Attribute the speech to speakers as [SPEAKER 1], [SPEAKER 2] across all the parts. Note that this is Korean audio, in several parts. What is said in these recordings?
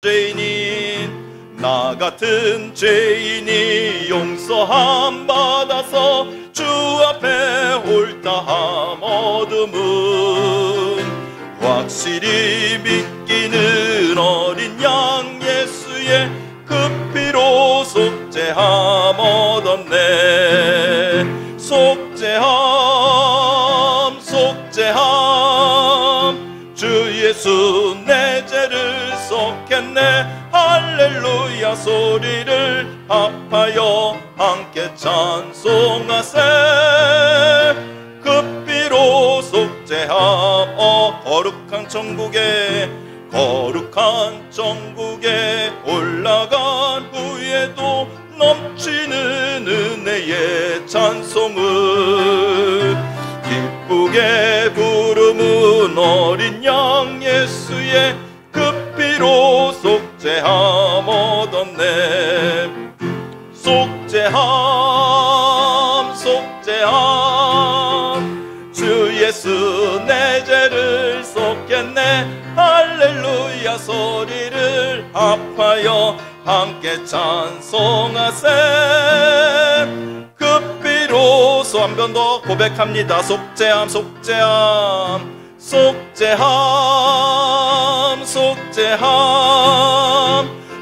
[SPEAKER 1] 죄인인 나 같은 죄인이 용서함 받아서 주 앞에 옳다함 얻음은 확실히 믿기는 어린 양 예수의 그 피로 속죄함 얻었네. 속죄함 속죄함 주 예수 내 죄를 속했네. 할렐루야 소리를 합하여 함께 찬송하세. 그 피로 속죄함 거룩한 천국에 올라간 후에도 넘치는 은혜의 찬송을 기쁘게 부르는 어린 양 예수의 그 피로 속죄함 얻었네. 속죄함 속죄함 주 예수 내 죄를 속했네. 할렐루야 소리를 합하여 함께 찬송하세. 그 피로소 한 번 더 고백합니다. 속죄함 속죄함 속죄함 속죄함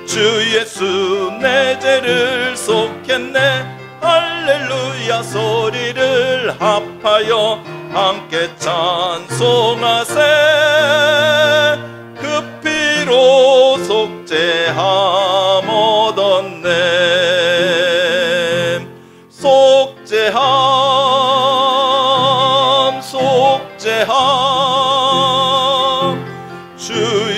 [SPEAKER 1] 주 예수 내 죄를 속했네. 할렐루야 소리를 합하여 함께 찬송하세. 그 피로 속죄함 얻었네. 속죄함 속죄함 주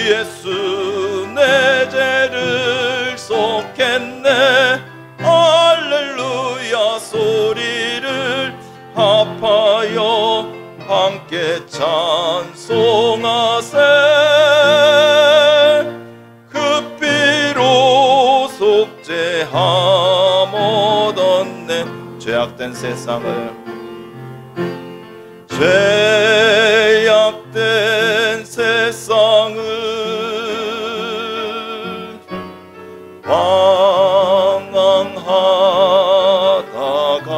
[SPEAKER 1] 예수 내 죄를 속했네. 할렐루야 소리를 합하여 함께 찬송하세. 그 피로 속죄함 얻었네. 죄악된 세상을 방황하다가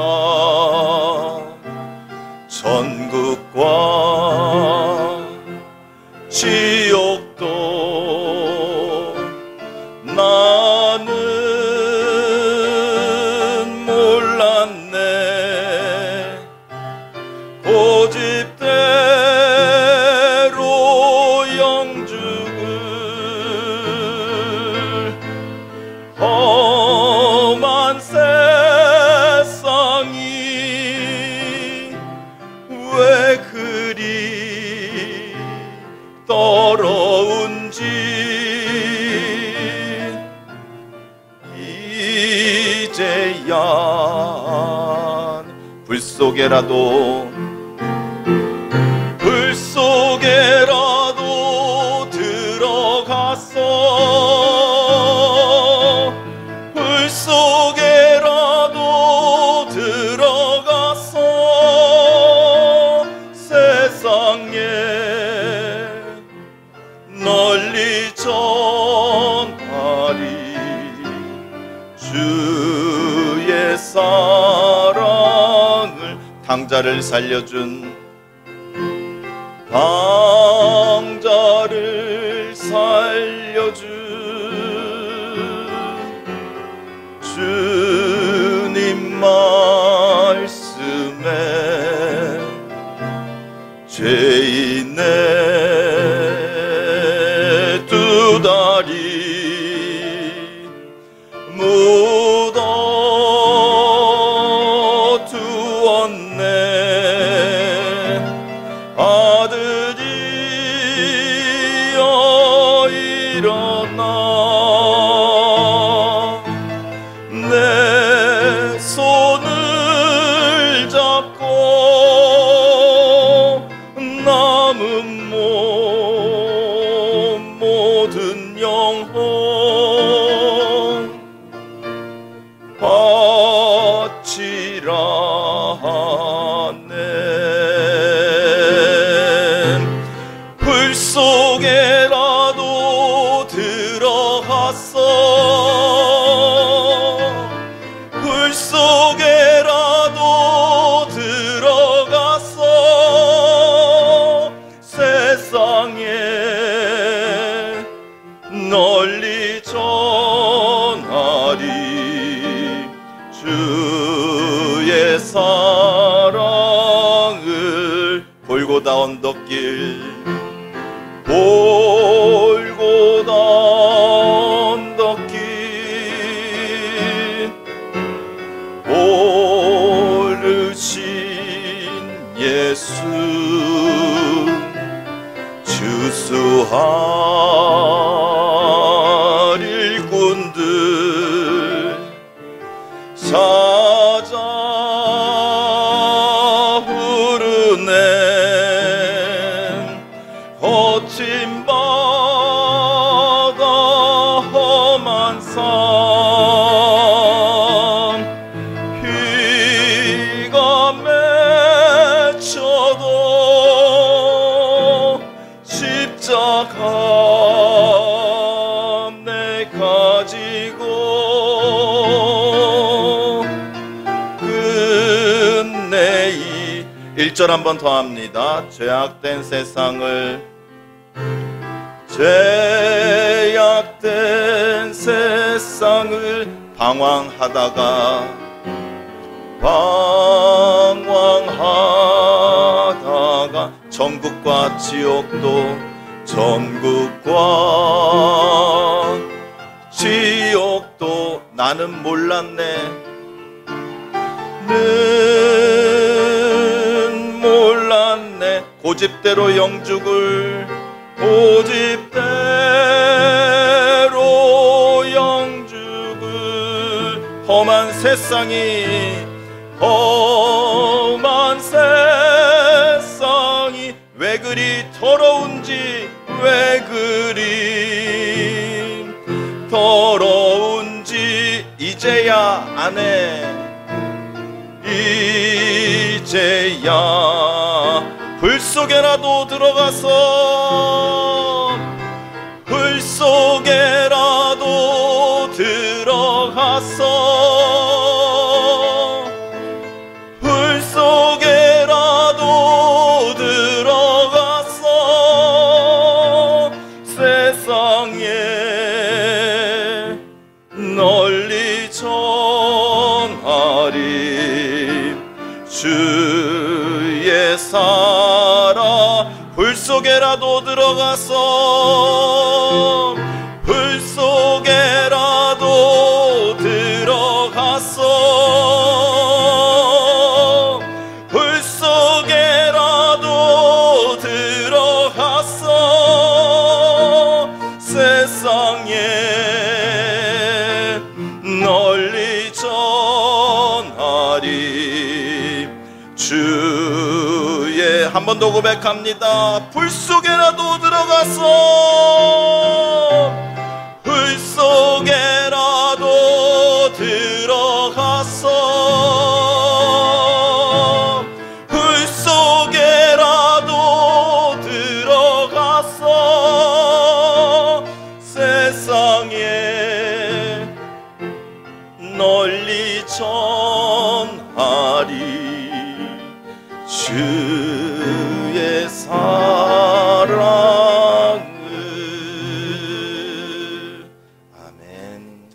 [SPEAKER 1] 천국과 지옥도 나는 몰랐네. 고집대로 영죽을 험한 세상이 왜 그리 더러운지 이제야 불 속에라도 들어갔어. 불 속에라도 들어갔어. 세상에 널리 전하리 주의 사랑을. 당자를 살려준 주님 말씀에 죄인의 두 다리 묻어 두었네. 아들이여 일어나 내 손을 잡고 남은 몸 모든 영혼 바치라 하네. 불 속에라도 들어갔어. 들어갔어 불 속에라도 들어갔어 세상에 널리 전하리 주의 사랑을 골고다 언덕길 골고다 언덕길 오르신 예수 주수할 일꾼들 찾아 부르네 거친 바다 험한 산 비가 맺혀도 십자가 내 가지고 끝내이 1절 한 번 더 합니다. 죄악된 세상을 방황하다가 천국과 지옥도 나는 몰랐네 고집대로 영죽을 험한 세상이 왜 그리 더러운지 이제야 아네 이제야 불 속에라도 들어가서 불 속에라도 들어가서 불 속에라도 들어가서 세상에 널리 전하리 주의 사랑 불 속에라도 들어가서 불 속에라도 들어가서 불 속에라도 들어가서 세상에 널리 전하리 주의 한 번 더 고백합니다. 불 속에라도 들어가서 불 속에라도 들어가서 불 속에라도 들어가서 세상에 널리 전하리 주의 사랑을. 아멘.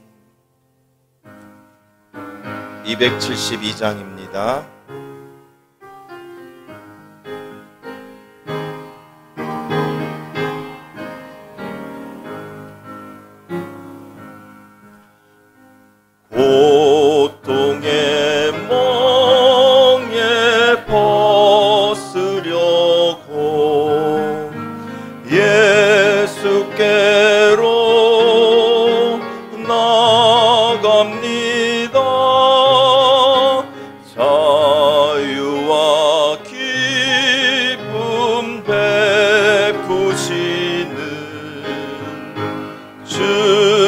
[SPEAKER 1] 272장입니다. 고통의 멍에 벗으려고 예수께로 나갑니다. 자유와 기쁨 베푸시는 주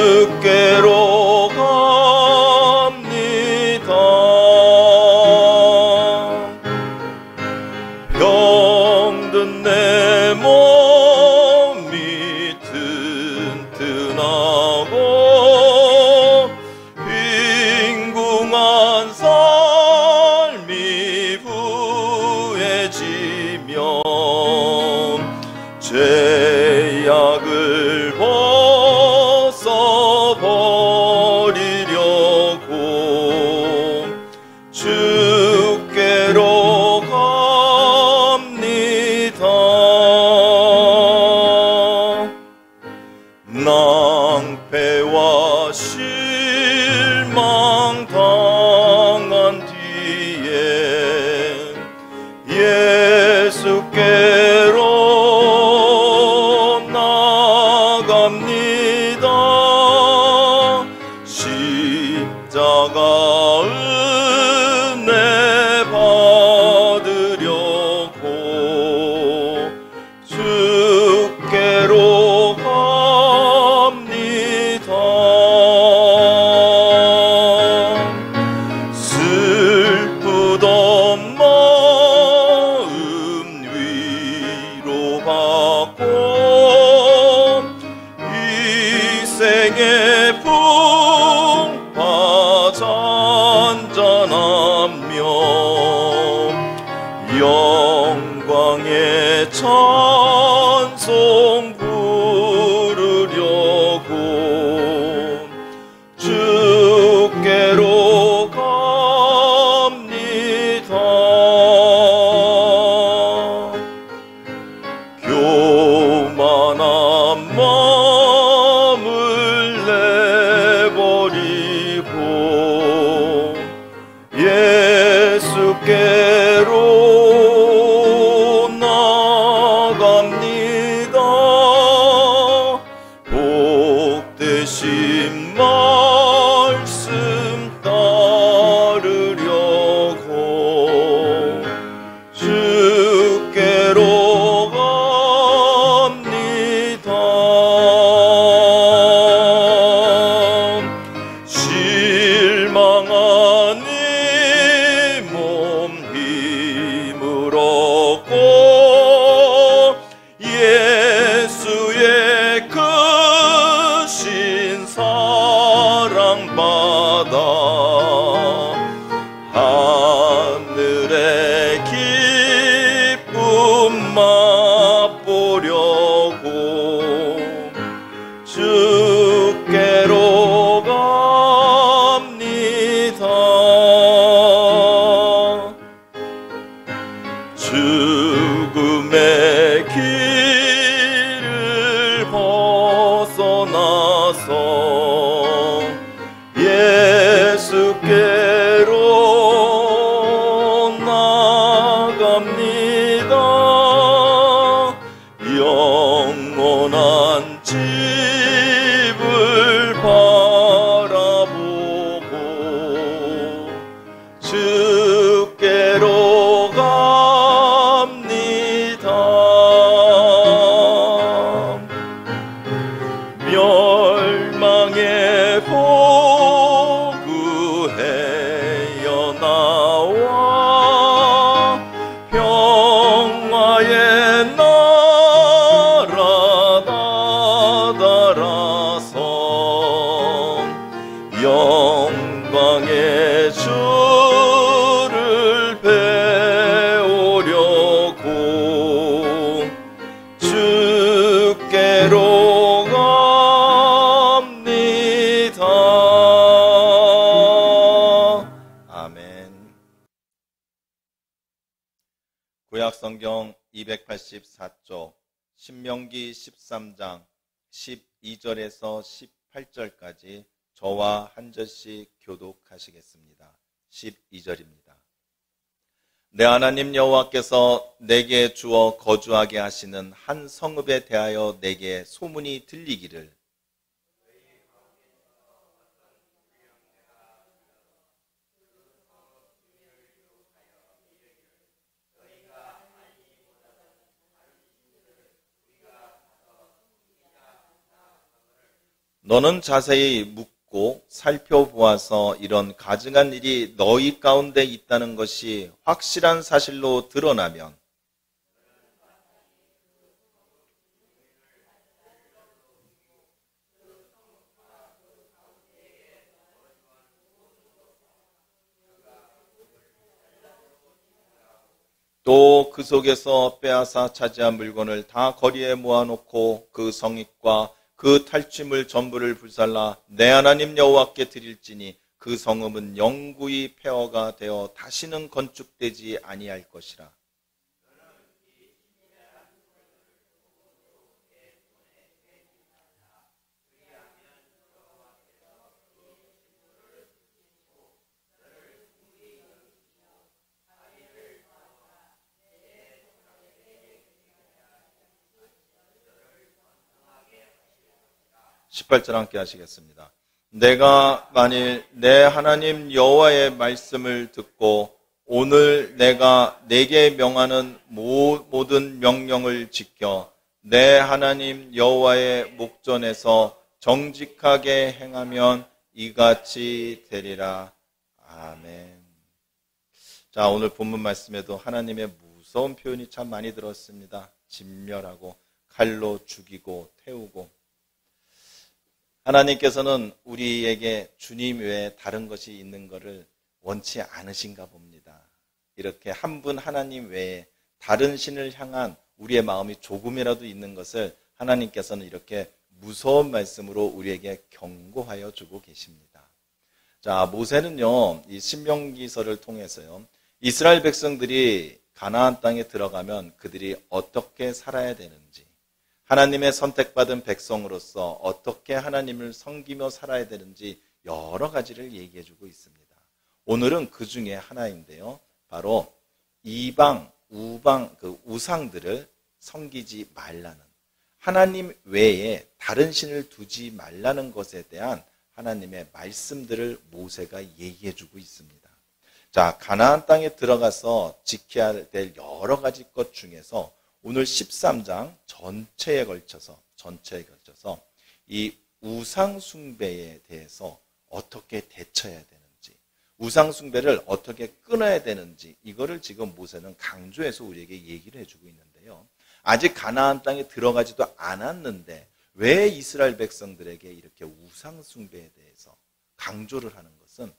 [SPEAKER 1] 낭패와 실망 당한 뒤에 예수께로 나갑니다. 십자가 은혜 받으려고 주께로 갑니다. 슬프던 마음 위로받고 이 생의 풍파 잔잔하며 영광의 찬송 부르려고 주께로 갑니다. 교만한 마음을 내버리고 예수께로 나갑니다. 복되신 말씀 따르려고 주께로 갑니다. 실망한 이 몸 힘을 얻고 예수의 크신 사랑 받아 하늘의 기쁨 맛보려고 주께로 갑니다. 죽음의 길을 벗어나서 예수께로 나갑니다. 영원한 집을 바라보고 주께로 갑니다. 멸망의 보구 헤어나와 평화의 나라 다다라서 영광의 주를 배우려고 주께로 갑니다. 아멘. 구약성경 284쪽 신명기 13장 12절에서 18절까지 저와 한 절씩 교독하시겠습니다. 12절입니다. 내 하나님 여호와께서 내게 주어 거주하게 하시는 한 성읍에 대하여 내게 소문이 들리기를 너는 자세히 묻고 살펴보아서 이런 가증한 일이 너희 가운데 있다는 것이 확실한 사실로 드러나면 또 그 속에서 빼앗아 차지한 물건을 다 거리에 모아놓고 그 성읍과 그 탈취물 전부를 불살라 내 하나님 여호와께 드릴지니 그 성읍은 영구히 폐허가 되어 다시는 건축되지 아니할 것이라. 18절 함께 하시겠습니다. 내가 만일 내 하나님 여호와의 말씀을 듣고 오늘 내가 내게 명하는 모든 명령을 지켜 내 하나님 여호와의 목전에서 정직하게 행하면 이같이 되리라. 아멘. 자, 오늘 본문 말씀에도 하나님의 무서운 표현이 참 많이 들었습니다. 진멸하고 칼로 죽이고 태우고. 하나님께서는 우리에게 주님 외에 다른 것이 있는 것을 원치 않으신가 봅니다. 이렇게 한 분 하나님 외에 다른 신을 향한 우리의 마음이 조금이라도 있는 것을 하나님께서는 이렇게 무서운 말씀으로 우리에게 경고하여 주고 계십니다. 자, 모세는요, 이 신명기서를 통해서요, 이스라엘 백성들이 가나안 땅에 들어가면 그들이 어떻게 살아야 되는지, 하나님의 선택받은 백성으로서 어떻게 하나님을 섬기며 살아야 되는지 여러 가지를 얘기해 주고 있습니다. 오늘은 그 중에 하나인데요. 바로 이방, 우방, 그 우상들을 섬기지 말라는, 하나님 외에 다른 신을 두지 말라는 것에 대한 하나님의 말씀들을 모세가 얘기해 주고 있습니다. 자, 가나안 땅에 들어가서 지켜야 될 여러 가지 것 중에서 오늘 13장 전체에 걸쳐서 이 우상 숭배에 대해서 어떻게 대처해야 되는지, 우상 숭배를 어떻게 끊어야 되는지, 이거를 지금 모세는 강조해서 우리에게 얘기를 해주고 있는데요. 아직 가나안 땅에 들어가지도 않았는데 왜 이스라엘 백성들에게 이렇게 우상 숭배에 대해서 강조를 하는 것은,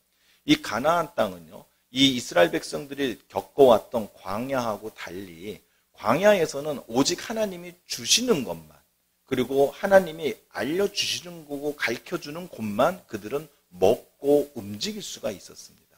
[SPEAKER 1] 이 가나안 땅은요, 이 이스라엘 백성들이 겪어왔던 광야하고 달리 광야에서는 오직 하나님이 주시는 것만, 그리고 하나님이 알려주시는 거고 가르쳐주는 곳만 그들은 먹고 움직일 수가 있었습니다.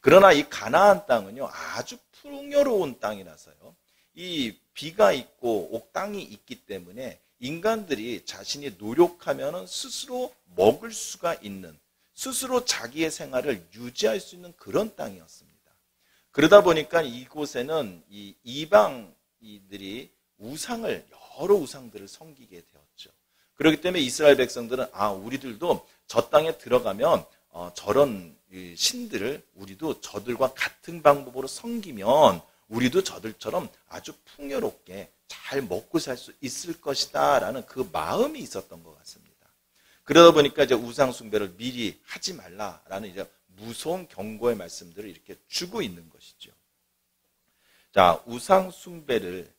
[SPEAKER 1] 그러나 이 가나안 땅은요, 아주 풍요로운 땅이라서요, 이 비가 있고 땅이 있기 때문에 인간들이 자신이 노력하면 스스로 먹을 수가 있는, 스스로 자기의 생활을 유지할 수 있는 그런 땅이었습니다. 그러다 보니까 이곳에는 이 이방인들이 여러 우상들을 섬기게 되었죠. 그렇기 때문에 이스라엘 백성들은 우리들도 저 땅에 들어가면 저런 신들을 우리도 저들과 같은 방법으로 섬기면 우리도 저들처럼 아주 풍요롭게 잘 먹고 살 수 있을 것이다 라는 그 마음이 있었던 것 같습니다. 그러다 보니까 이제 우상 숭배를 미리 하지 말라라는 이제 무서운 경고의 말씀들을 이렇게 주고 있는 것이죠. 자, 우상 숭배를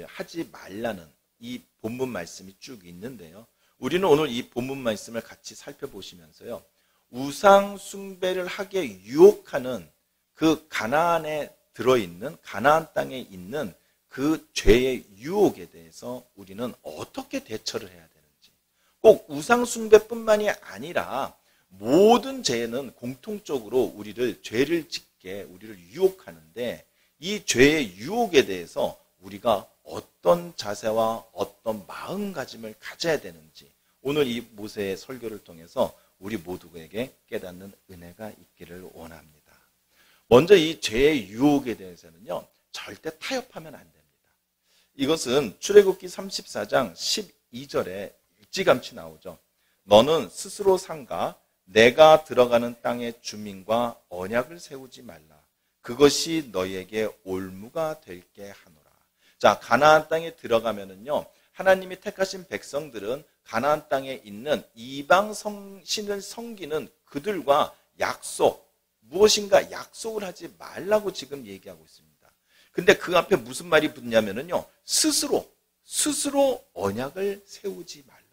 [SPEAKER 1] 하지 말라는 이 본문 말씀이 쭉 있는데요. 우리는 오늘 이 본문 말씀을 같이 살펴보시면서요, 우상 숭배를 하게 유혹하는 그 가나안에 들어있는, 가나안 땅에 있는 그 죄의 유혹에 대해서 우리는 어떻게 대처를 해야 되는지, 꼭 우상 숭배뿐만이 아니라 모든 죄는 공통적으로 우리를 죄를 짓게 우리를 유혹하는데, 이 죄의 유혹에 대해서 우리가 어떤 자세와 어떤 마음가짐을 가져야 되는지 오늘 이 모세의 설교를 통해서 우리 모두에게 깨닫는 은혜가 있기를 원합니다. 먼저 이 죄의 유혹에 대해서는요, 절대 타협하면 안 됩니다. 이것은 출애굽기 34장 12절에 일찌감치 나오죠. 너는 스스로 삼가 내가 들어가는 땅의 주민과 언약을 세우지 말라. 그것이 너희에게 올무가 될게 하노라. 자, 가나안 땅에 들어가면은요, 하나님이 택하신 백성들은 가나안 땅에 있는 이방 신을 섬기는 그들과 무엇인가 약속을 하지 말라고 지금 얘기하고 있습니다. 근데 그 앞에 무슨 말이 붙냐면은요, 스스로 언약을 세우지 말라.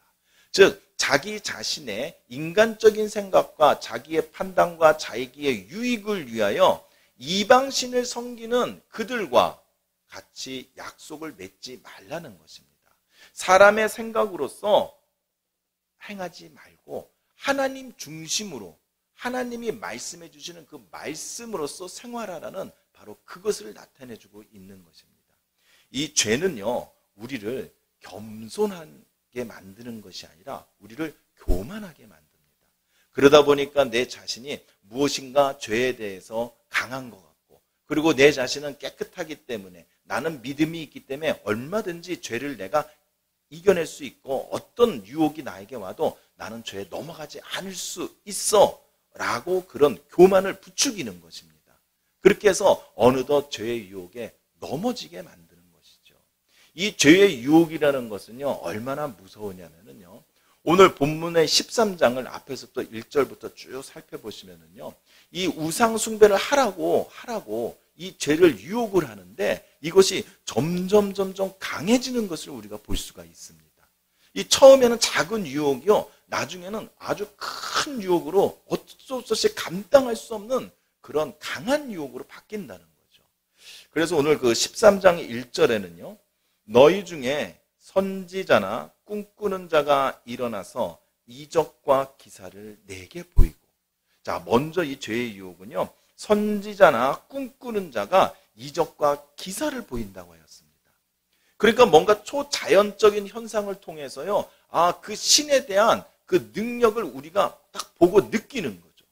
[SPEAKER 1] 즉, 자기 자신의 인간적인 생각과 자기의 판단과 자기의 유익을 위하여 이방신을 섬기는 그들과 같이 약속을 맺지 말라는 것입니다. 사람의 생각으로서 행하지 말고 하나님 중심으로, 하나님이 말씀해 주시는 그 말씀으로서 생활하라는 바로 그것을 나타내주고 있는 것입니다. 이 죄는요, 우리를 겸손하게 만드는 것이 아니라 우리를 교만하게 만듭니다. 그러다 보니까 내 자신이 무엇인가 죄에 대해서 강한 것 같고, 그리고 내 자신은 깨끗하기 때문에, 나는 믿음이 있기 때문에 얼마든지 죄를 내가 이겨낼 수 있고, 어떤 유혹이 나에게 와도 나는 죄에 넘어가지 않을 수 있어 라고 그런 교만을 부추기는 것입니다. 그렇게 해서 어느덧 죄의 유혹에 넘어지게 만드는 것이죠. 이 죄의 유혹이라는 것은요, 얼마나 무서우냐면요, 오늘 본문의 13장을 앞에서부터 1절부터 쭉 살펴보시면은요, 이 우상 숭배를 하라고 이 죄를 유혹을 하는데 이것이 점점 강해지는 것을 우리가 볼 수가 있습니다. 이 처음에는 작은 유혹이요, 나중에는 아주 큰 유혹으로 어쩔 수 없이 감당할 수 없는 그런 강한 유혹으로 바뀐다는 거죠. 그래서 오늘 그 13장 1절에는요, 너희 중에 선지자나 꿈꾸는 자가 일어나서 이적과 기사를 내게 보이고. 자, 먼저 이 죄의 유혹은요, 선지자나 꿈꾸는 자가 이적과 기사를 보인다고 하였습니다. 그러니까 뭔가 초자연적인 현상을 통해서요, 그 신에 대한 그 능력을 우리가 딱 보고 느끼는 거죠.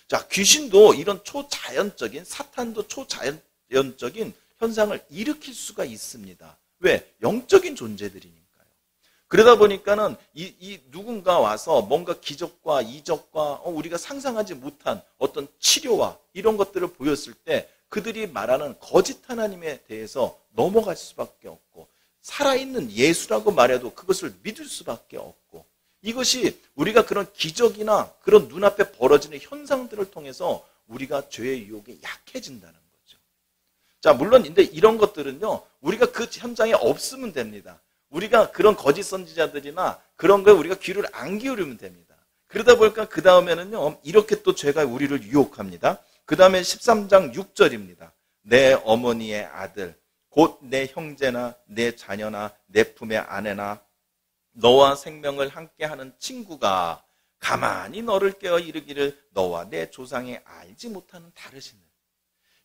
[SPEAKER 1] 자, 귀신도 이런 초자연적인, 사탄도 초자연적인 현상을 일으킬 수가 있습니다. 왜? 영적인 존재들이니까요. 그러다 보니까는 이 누군가 와서 뭔가 기적과 이적과 우리가 상상하지 못한 어떤 치료와 이런 것들을 보였을 때 그들이 말하는 거짓 하나님에 대해서 넘어갈 수밖에 없고, 살아있는 예수라고 말해도 그것을 믿을 수밖에 없고, 이것이 우리가 그런 기적이나 그런 눈앞에 벌어지는 현상들을 통해서 우리가 죄의 유혹에 약해진다는 거죠. 자, 물론 근데 이런 것들은요, 우리가 그 현장에 없으면 됩니다. 우리가 그런 거짓 선지자들이나 그런 거에 우리가 귀를 안 기울이면 됩니다. 그러다 보니까 그 다음에는요, 이렇게 또 죄가 우리를 유혹합니다. 그 다음에 13장 6절입니다. 내 어머니의 아들, 곧 내 형제나 내 자녀나 내 품의 아내나 너와 생명을 함께하는 친구가 가만히 너를 깨어 이르기를 너와 내 조상이 알지 못하는 다르시는.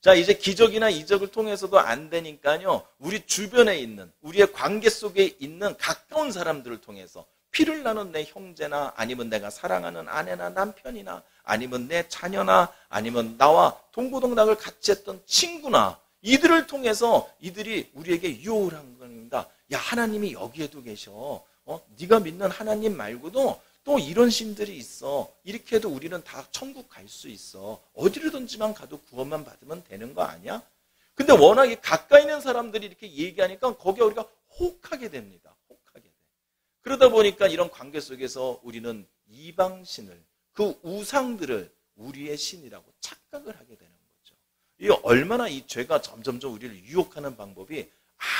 [SPEAKER 1] 자, 이제 기적이나 이적을 통해서도 안 되니까요, 우리 주변에 있는, 우리의 관계 속에 있는 가까운 사람들을 통해서 피를 나눈 내 형제나 아니면 내가 사랑하는 아내나 남편이나 아니면 내 자녀나 아니면 나와 동고동락을 같이 했던 친구나 이들을 통해서 이들이 우리에게 유혹을 한 겁니다. 야, 하나님이 여기에도 계셔. 네가 믿는 하나님 말고도 또 이런 신들이 있어. 이렇게 해도 우리는 다 천국 갈 수 있어. 어디로든지만 가도 구원만 받으면 되는 거 아니야? 근데 워낙에 가까이 있는 사람들이 이렇게 얘기하니까 거기에 우리가 혹하게 됩니다. 혹하게 돼. 그러다 보니까 이런 관계 속에서 우리는 이방신을, 그 우상들을 우리의 신이라고 착각을 하게 되는 거죠. 이 얼마나 이 죄가 점점점 우리를 유혹하는 방법이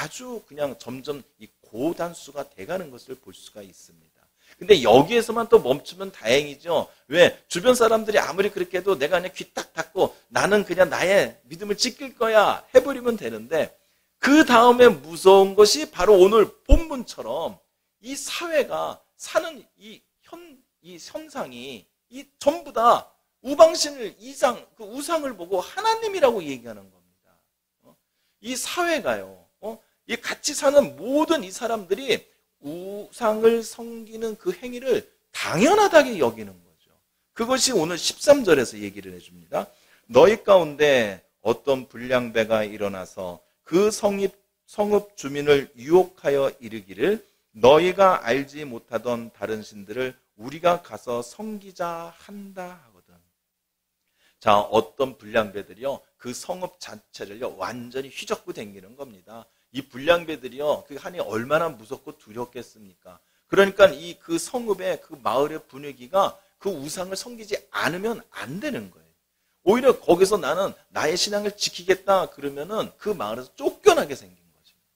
[SPEAKER 1] 아주 그냥 점점 이 고단수가 돼가는 것을 볼 수가 있습니다. 근데 여기에서만 또 멈추면 다행이죠. 왜? 주변 사람들이 아무리 그렇게 해도 내가 그냥 귀 딱 닫고 나는 그냥 나의 믿음을 지킬 거야 해버리면 되는데, 그 다음에 무서운 것이 바로 오늘 본문처럼 이 사회가 사는 이 현상이 이 전부 다 우방신을 그 우상을 보고 하나님이라고 얘기하는 겁니다. 이 사회가요, 이 같이 사는 모든 이 사람들이 우상을 섬기는 그 행위를 당연하다게 여기는 거죠. 그것이 오늘 13절에서 얘기를 해줍니다. 너희 가운데 어떤 불량배가 일어나서 그 성읍 주민을 유혹하여 이르기를 너희가 알지 못하던 다른 신들을 우리가 가서 섬기자 한다 하거든. 자, 어떤 불량배들이요, 그 성읍 자체를요 완전히 휘젓고 다니는 겁니다. 이 불량배들이요, 그 한이 얼마나 무섭고 두렵겠습니까? 그러니까 이 그 성읍의 그 마을의 분위기가 그 우상을 섬기지 않으면 안 되는 거예요. 오히려 거기서 나는 나의 신앙을 지키겠다 그러면은 그 마을에서 쫓겨나게 생긴 것입니다.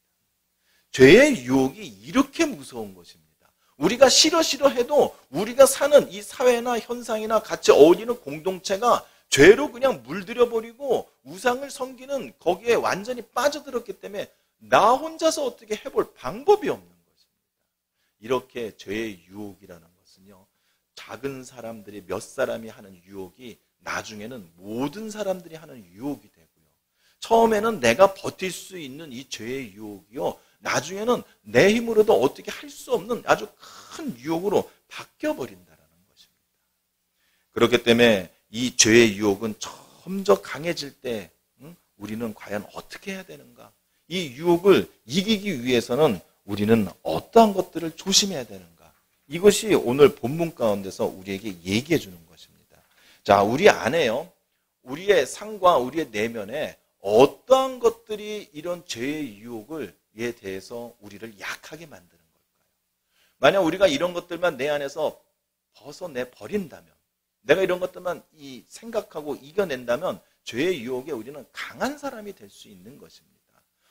[SPEAKER 1] 죄의 유혹이 이렇게 무서운 것입니다. 우리가 싫어해도 우리가 사는 이 사회나 현상이나 같이 어울리는 공동체가 죄로 그냥 물들여버리고 우상을 섬기는 거기에 완전히 빠져들었기 때문에 나 혼자서 어떻게 해볼 방법이 없는 것입니다. 이렇게 죄의 유혹이라는 것은요, 작은 사람들이 몇 사람이 하는 유혹이 나중에는 모든 사람들이 하는 유혹이 되고요. 처음에는 내가 버틸 수 있는 이 죄의 유혹이요, 나중에는 내 힘으로도 어떻게 할 수 없는 아주 큰 유혹으로 바뀌어버린다는 것입니다. 그렇기 때문에 이 죄의 유혹은 점점 강해질 때 우리는 과연 어떻게 해야 되는가? 이 유혹을 이기기 위해서는 우리는 어떠한 것들을 조심해야 되는가? 이것이 오늘 본문 가운데서 우리에게 얘기해 주는 것입니다. 자, 우리 안에요. 우리의 상과 우리의 내면에 어떠한 것들이 이런 죄의 유혹에 대해서 우리를 약하게 만드는 걸까요? 만약 우리가 이런 것들만 내 안에서 벗어내 버린다면, 내가 이런 것들만 생각하고 이겨낸다면 죄의 유혹에 우리는 강한 사람이 될 수 있는 것입니다.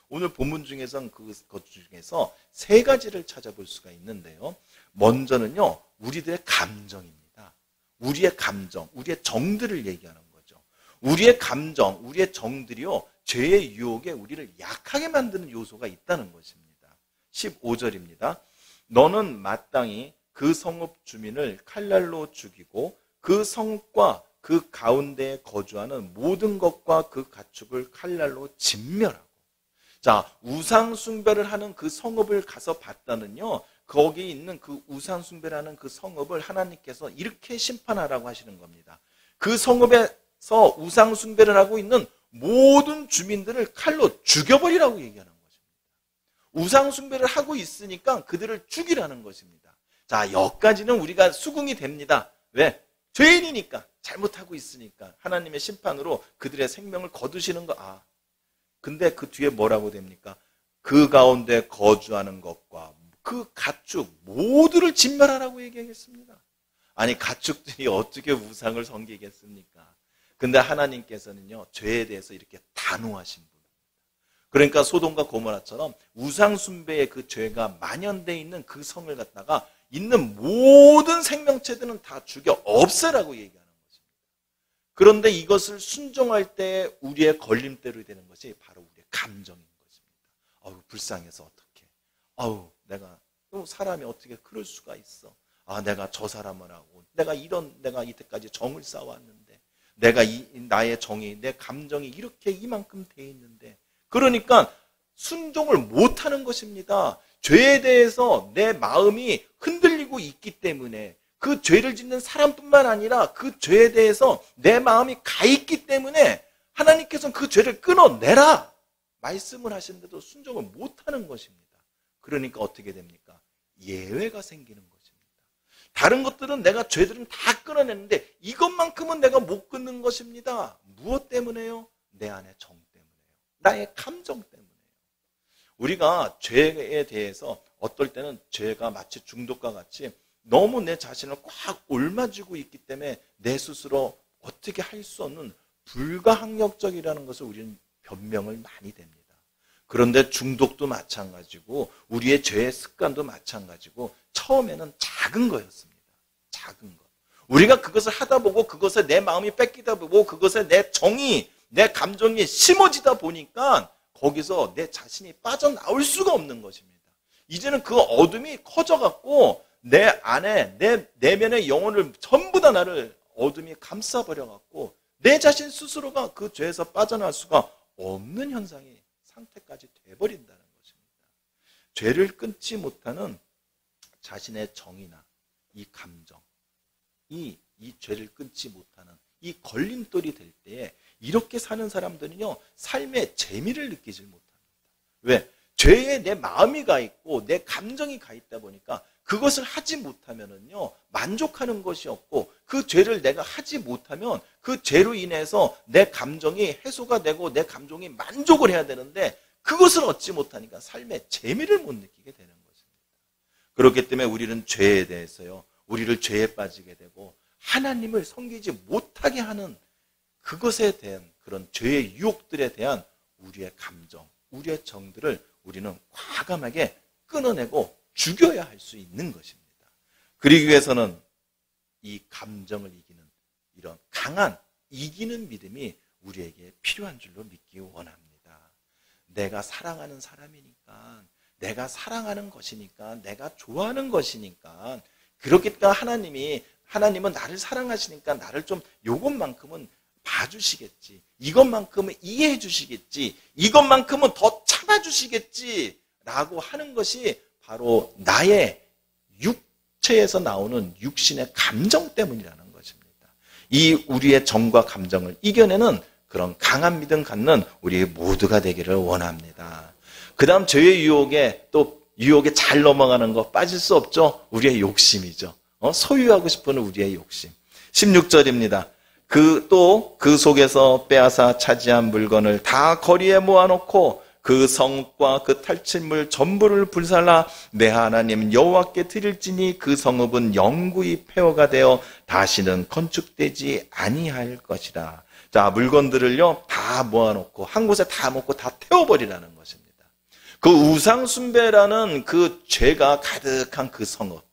[SPEAKER 1] 오늘 본문 중에서는 그것 중에서 세 가지를 찾아볼 수가 있는데요. 먼저는요, 우리들의 감정입니다. 우리의 감정, 우리의 정들을 얘기하는 거죠. 우리의 감정, 우리의 정들이요, 죄의 유혹에 우리를 약하게 만드는 요소가 있다는 것입니다. 15절입니다. 너는 마땅히 그 성읍 주민을 칼날로 죽이고 그 성과 그 가운데에 거주하는 모든 것과 그 가축을 칼날로 진멸하고. 자, 우상숭배를 하는 그 성읍을 가서 봤다는요, 거기 있는 그 우상숭배를 하는 그 성읍을 하나님께서 이렇게 심판하라고 하시는 겁니다. 그 성읍에서 우상숭배를 하고 있는 모든 주민들을 칼로 죽여버리라고 얘기하는 것입니다. 우상숭배를 하고 있으니까 그들을 죽이라는 것입니다. 자, 여기까지는 우리가 수긍이 됩니다. 왜? 죄인이니까, 잘못하고 있으니까 하나님의 심판으로 그들의 생명을 거두시는 거. 근데 그 뒤에 뭐라고 됩니까? 그 가운데 거주하는 것과 그 가축 모두를 진멸하라고 얘기하겠습니다. 아니, 가축들이 어떻게 우상을 섬기겠습니까? 근데 하나님께서는요, 죄에 대해서 이렇게 단호하신 분입니다. 그러니까 소돔과 고모라처럼 우상숭배의 그 죄가 만연되어 있는 그 성을 갖다가 있는 모든 생명체들은 다 죽여 없애라고 얘기하는 것입니다. 그런데 이것을 순종할 때 우리의 걸림돌이 되는 것이 바로 우리의 감정인 것입니다. 불쌍해서 어떡해. 내가 사람이 어떻게 그럴 수가 있어. 내가 저 사람을 하고 내가 이때까지 정을 쌓아왔는데 내가 나의 정이, 내 감정이 이렇게 이만큼 돼 있는데, 그러니까 순종을 못하는 것입니다. 죄에 대해서 내 마음이 흔들리고 있기 때문에, 그 죄를 짓는 사람뿐만 아니라 그 죄에 대해서 내 마음이 가 있기 때문에 하나님께서는 그 죄를 끊어내라 말씀을 하시는데도 순종을 못하는 것입니다. 그러니까 어떻게 됩니까? 예외가 생기는 것입니다. 다른 것들은 죄들은 다 끊어내는데 이것만큼은 내가 못 끊는 것입니다. 무엇 때문에요? 내 안의 정 때문에요. 나의 감정 때문에요. 우리가 죄에 대해서 어떨 때는 죄가 마치 중독과 같이 너무 내 자신을 꽉 옮아쥐고 있기 때문에 내 스스로 어떻게 할 수 없는 불가항력적이라는 것을 우리는 변명을 많이 됩니다. 그런데 중독도 마찬가지고 우리의 죄의 습관도 마찬가지고 처음에는 작은 거였습니다. 작은 것. 우리가 그것을 하다 보고 그것에 내 마음이 뺏기다 보고 그것에 내 정이, 내 감정이 심어지다 보니까 거기서 내 자신이 빠져나올 수가 없는 것입니다. 이제는 그 어둠이 커져갖고 내 안에, 내 내면의 영혼을 전부 다 나를 어둠이 감싸버려갖고 내 자신 스스로가 그 죄에서 빠져나올 수가 없는 상태까지 돼버린다는 것입니다. 죄를 끊지 못하는 자신의 정이나 이 감정, 이 죄를 끊지 못하는 이 걸림돌이 될 때에 이렇게 사는 사람들은요, 삶의 재미를 느끼지 못합니다. 왜? 죄에 내 마음이 가 있고 내 감정이 가 있다 보니까 그것을 하지 못하면은요, 만족하는 것이 없고 그 죄를 내가 하지 못하면 그 죄로 인해서 내 감정이 해소가 되고 내 감정이 만족을 해야 되는데 그것을 얻지 못하니까 삶의 재미를 못 느끼게 되는 것입니다. 그렇기 때문에 우리는 죄에 대해서요, 우리를 죄에 빠지게 되고 하나님을 섬기지 못하게 하는 그것에 대한 그런 죄의 유혹들에 대한 우리의 감정, 우리의 정들을 우리는 과감하게 끊어내고 죽여야 할 수 있는 것입니다. 그러기 위해서는 이 감정을 이기는 이런 강한 이기는 믿음이 우리에게 필요한 줄로 믿기 원합니다. 내가 사랑하는 사람이니까, 내가 사랑하는 것이니까, 내가 좋아하는 것이니까, 그렇기 때문에 하나님은 나를 사랑하시니까 나를 좀 요것만큼은 봐주시겠지, 이것만큼은 이해해 주시겠지, 이것만큼은 더 참아주시겠지 라고 하는 것이 바로 나의 육체에서 나오는 육신의 감정 때문이라는 것입니다. 이 우리의 정과 감정을 이겨내는 그런 강한 믿음 갖는 우리 모두가 되기를 원합니다. 그 다음 죄의 유혹에 또 유혹에 잘 넘어가는 거 빠질 수 없죠. 우리의 욕심이죠. 소유하고 싶은 우리의 욕심. 16절입니다. 그 속에서 빼앗아 차지한 물건을 다 거리에 모아놓고 그 성읍과 그 탈취물 전부를 불살라 내 하나님 여호와께 드릴지니 그 성읍은 영구히 폐허가 되어 다시는 건축되지 아니할 것이라. 자, 물건들을요 다 모아놓고 한 곳에 다 모고 다 태워버리라는 것입니다. 그 우상 숭배라는 그 죄가 가득한 그 성읍,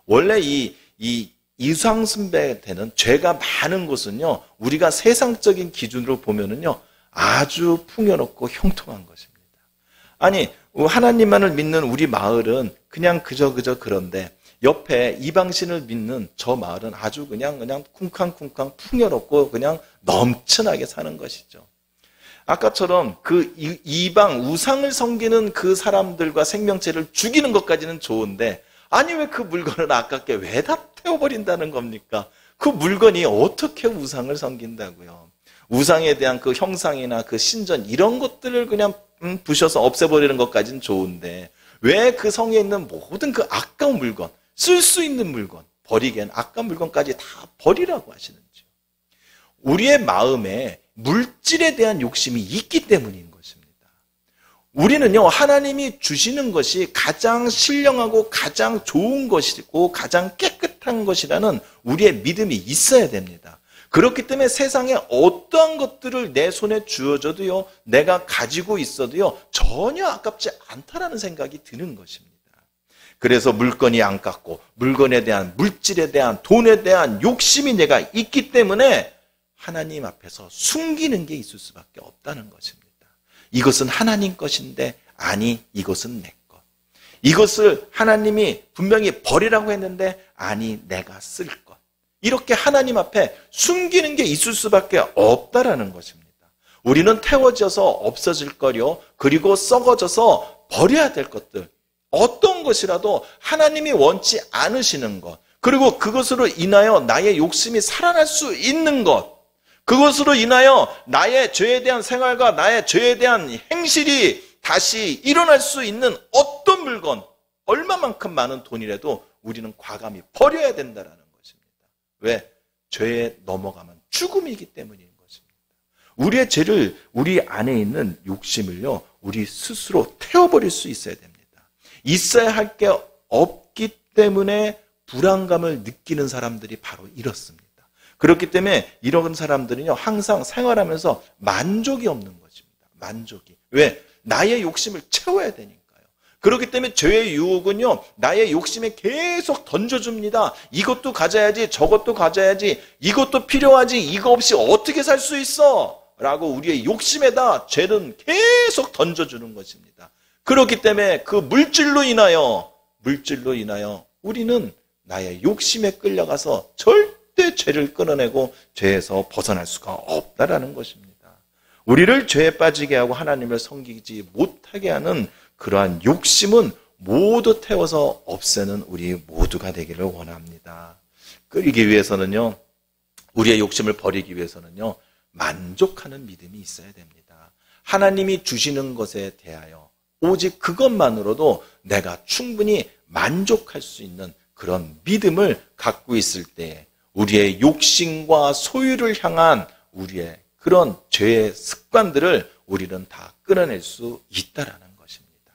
[SPEAKER 1] 원래 이 우상 숭배되는 죄가 많은 곳은요 우리가 세상적인 기준으로 보면은요 아주 풍요롭고 형통한 것입니다. 아니, 하나님만을 믿는 우리 마을은 그냥 그저 그런데 옆에 이방신을 믿는 저 마을은 아주 그냥 쿵쾅쿵쾅 풍요롭고 그냥 넘쳐나게 사는 것이죠. 아까처럼 그 이방 우상을 섬기는 그 사람들과 생명체를 죽이는 것까지는 좋은데, 아니 왜 그 물건을 아깝게 왜 다 태워버린다는 겁니까? 그 물건이 어떻게 우상을 섬긴다고요? 우상에 대한 그 형상이나 그 신전 이런 것들을 그냥 부셔서 없애버리는 것까지는 좋은데 왜 그 성에 있는 모든 그 아까운 물건, 쓸 수 있는 물건, 버리기엔 아까운 물건까지 다 버리라고 하시는지요? 우리의 마음에 물질에 대한 욕심이 있기 때문인 것입니다. 우리는요 하나님이 주시는 것이 가장 신령하고 가장 좋은 것이고 가장 깨끗한 것이라는 우리의 믿음이 있어야 됩니다. 그렇기 때문에 세상에 어떠한 것들을 내 손에 주어져도요 내가 가지고 있어도요 전혀 아깝지 않다라는 생각이 드는 것입니다. 그래서 물건이 아깝고 물건에 대한, 물질에 대한, 돈에 대한 욕심이 내가 있기 때문에 하나님 앞에서 숨기는 게 있을 수밖에 없다는 것입니다. 이것은 하나님 것인데 아니 이것은 내 것. 이것을 하나님이 분명히 버리라고 했는데 아니 내가 쓸 것. 이렇게 하나님 앞에 숨기는 게 있을 수밖에 없다라는 것입니다. 우리는 태워져서 없어질 거요, 그리고 썩어져서 버려야 될 것들, 어떤 것이라도 하나님이 원치 않으시는 것, 그리고 그것으로 인하여 나의 욕심이 살아날 수 있는 것, 그것으로 인하여 나의 죄에 대한 생활과 나의 죄에 대한 행실이 다시 일어날 수 있는 어떤 물건, 얼마만큼 많은 돈이라도 우리는 과감히 버려야 된다는 것입니다. 왜? 죄에 넘어가면 죽음이기 때문인 것입니다. 우리의 죄를, 우리 안에 있는 욕심을요 우리 스스로 태워버릴 수 있어야 됩니다. 있어야 할 게 없기 때문에 불안감을 느끼는 사람들이 바로 이렇습니다. 그렇기 때문에 이런 사람들은요 항상 생활하면서 만족이 없는 것입니다. 만족이. 왜? 나의 욕심을 채워야 되니까요. 그렇기 때문에 죄의 유혹은요 나의 욕심에 계속 던져줍니다. 이것도 가져야지, 저것도 가져야지, 이것도 필요하지, 이거 없이 어떻게 살 수 있어? 라고 우리의 욕심에다 죄는 계속 던져주는 것입니다. 그렇기 때문에 그 물질로 인하여 우리는 나의 욕심에 끌려가서 절대 죄를 끊어내고 죄에서 벗어날 수가 없다라는 것입니다. 우리를 죄에 빠지게 하고 하나님을 섬기지 못하게 하는 그러한 욕심은 모두 태워서 없애는 우리 모두가 되기를 원합니다. 끌기 위해서는요, 우리의 욕심을 버리기 위해서는요, 만족하는 믿음이 있어야 됩니다. 하나님이 주시는 것에 대하여 오직 그것만으로도 내가 충분히 만족할 수 있는 그런 믿음을 갖고 있을 때 우리의 욕심과 소유를 향한 우리의 그런 죄의 습관들을 우리는 다 끊어낼 수 있다라는 것입니다.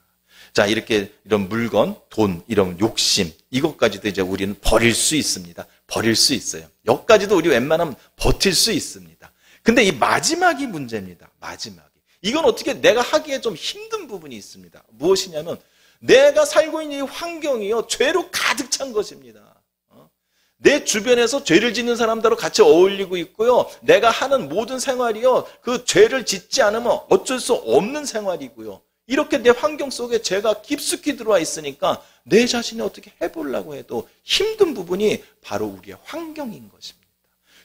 [SPEAKER 1] 자, 이렇게 이런 물건, 돈, 이런 욕심, 이것까지도 이제 우리는 버릴 수 있습니다. 버릴 수 있어요. 여기까지도 우리 웬만하면 버틸 수 있습니다. 근데 이 마지막이 문제입니다. 마지막이. 이건 어떻게 내가 하기에 좀 힘든 부분이 있습니다. 무엇이냐면 내가 살고 있는 이 환경이요 죄로 가득 찬 것입니다. 내 주변에서 죄를 짓는 사람들하고 같이 어울리고 있고요. 내가 하는 모든 생활이요 그 죄를 짓지 않으면 어쩔 수 없는 생활이고요. 이렇게 내 환경 속에 죄가 깊숙이 들어와 있으니까 내 자신이 어떻게 해보려고 해도 힘든 부분이 바로 우리의 환경인 것입니다.